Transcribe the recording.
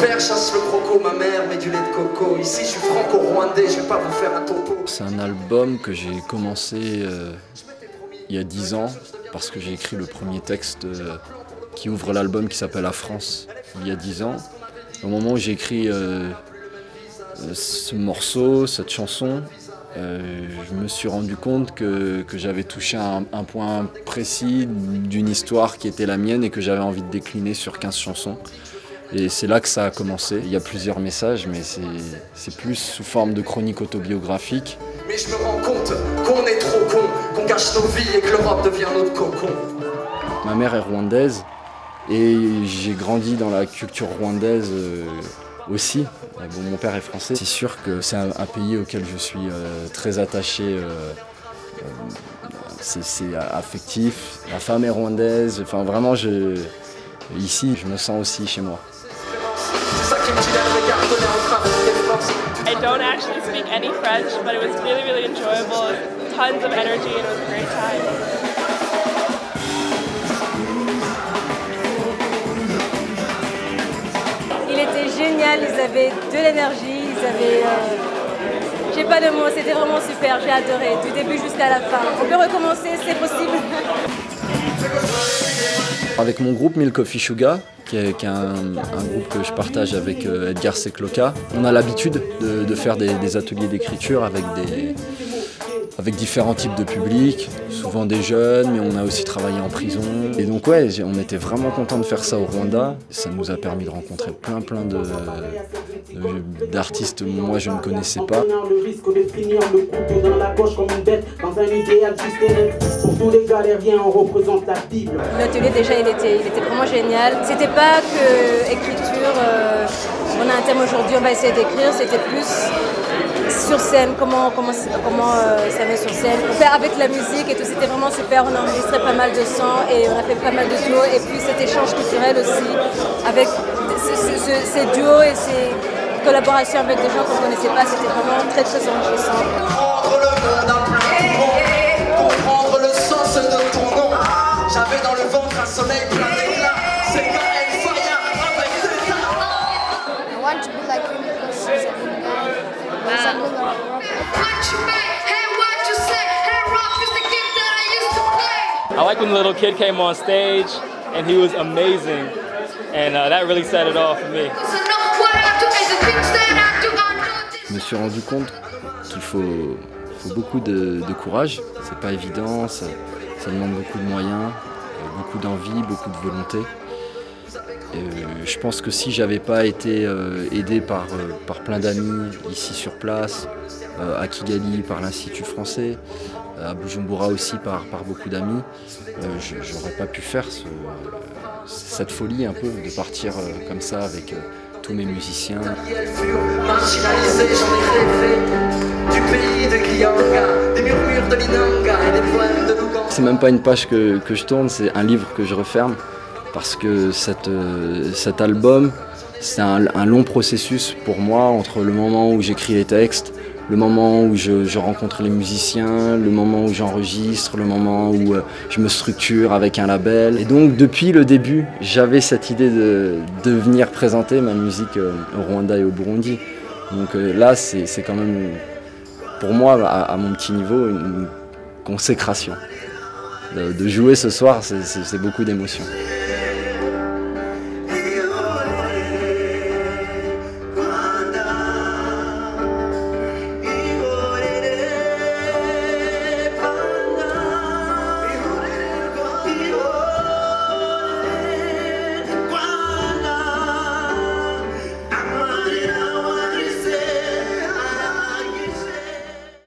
père chasse le croco, ma mère met du lait de coco. Ici je suis franco-rwandais, je vais pas vous faire un topo. C'est un album que j'ai commencé il y a 10 ans, parce que j'ai écrit le premier texte qui ouvre l'album qui s'appelle La France, il y a 10 ans. Au moment où j'ai écrit ce morceau, cette chanson, je me suis rendu compte que j'avais touché un point précis d'une histoire qui était la mienne et que j'avais envie de décliner sur 15 chansons. Et c'est là que ça a commencé. Il y a plusieurs messages, mais c'est plus sous forme de chronique autobiographique. Mais je me rends compte qu'on est trop con, qu'on gâche nos vies et que l'Europe devient notre cocon. Ma mère est rwandaise et j'ai grandi dans la culture rwandaise aussi. Bon, mon père est français. C'est sûr que c'est un pays auquel je suis très attaché. C'est affectif. Ma femme est rwandaise. Enfin, vraiment, ici, je me sens aussi chez moi. I don't actually speak any French, but it was really, really enjoyable. Tons of energy and it was a great time. Il était génial, ils avaient de l'énergie, ils avaient... j'ai pas de mots, c'était vraiment super, j'ai adoré, du début jusqu'à la fin. On peut recommencer, c'est possible. Avec mon groupe Milk Coffee Sugar, qui est un groupe que je partage avec Edgar Sekloka, on a l'habitude de faire des ateliers d'écriture avec différents types de publics, souvent des jeunes, mais on a aussi travaillé en prison. Et donc ouais, on était vraiment contents de faire ça au Rwanda. Ça nous a permis de rencontrer plein d'artistes que moi je ne connaissais pas. L'atelier déjà il était vraiment génial. C'était pas que écriture, on a un thème aujourd'hui, on va essayer d'écrire, c'était plus sur scène, comment ça met sur scène. Faire avec la musique et tout, c'était vraiment super. On a enregistré pas mal de sons et on a fait pas mal de duos. Et puis cet échange culturel aussi, avec ces duos et ces collaborations avec des gens qu'on ne connaissait pas, c'était vraiment très très enrichissant. Comprendre le monde à plein comprendre le sens de ton nom. J'avais dans le ventre un soleil plein d'éclat. C'est quand elle fire avec des armes. I want to be like him because he's a good guy. Resembling a rapper. What you make? Hey, what you say? Hey, rock is the game that I used to play. I like when the little kid came on stage and he was amazing, and that really set it off for me. Je me suis rendu compte qu'il faut beaucoup de courage. C'est pas évident, ça demande beaucoup de moyens, beaucoup d'envie, beaucoup de volonté. Je pense que si j'avais pas été aidé par plein d'amis ici sur place, à Kigali par l'Institut français, à Bujumbura aussi par beaucoup d'amis, j'aurais pas pu faire cette folie un peu de partir comme ça avec tous mes musiciens. Marginalisé, j'en ai rêvé du pays de Kianga, des murmures de l'Inanga et des poèmes de Luganda. C'est même pas une page que je tourne, c'est un livre que je referme. Parce que cet album, c'est un long processus pour moi entre le moment où j'écris les textes, le moment où je rencontre les musiciens, le moment où j'enregistre, le moment où je me structure avec un label. Et donc depuis le début, j'avais cette idée de venir présenter ma musique au Rwanda et au Burundi. Donc là, c'est quand même, pour moi, à mon petit niveau, une consécration. De jouer ce soir, c'est beaucoup d'émotions.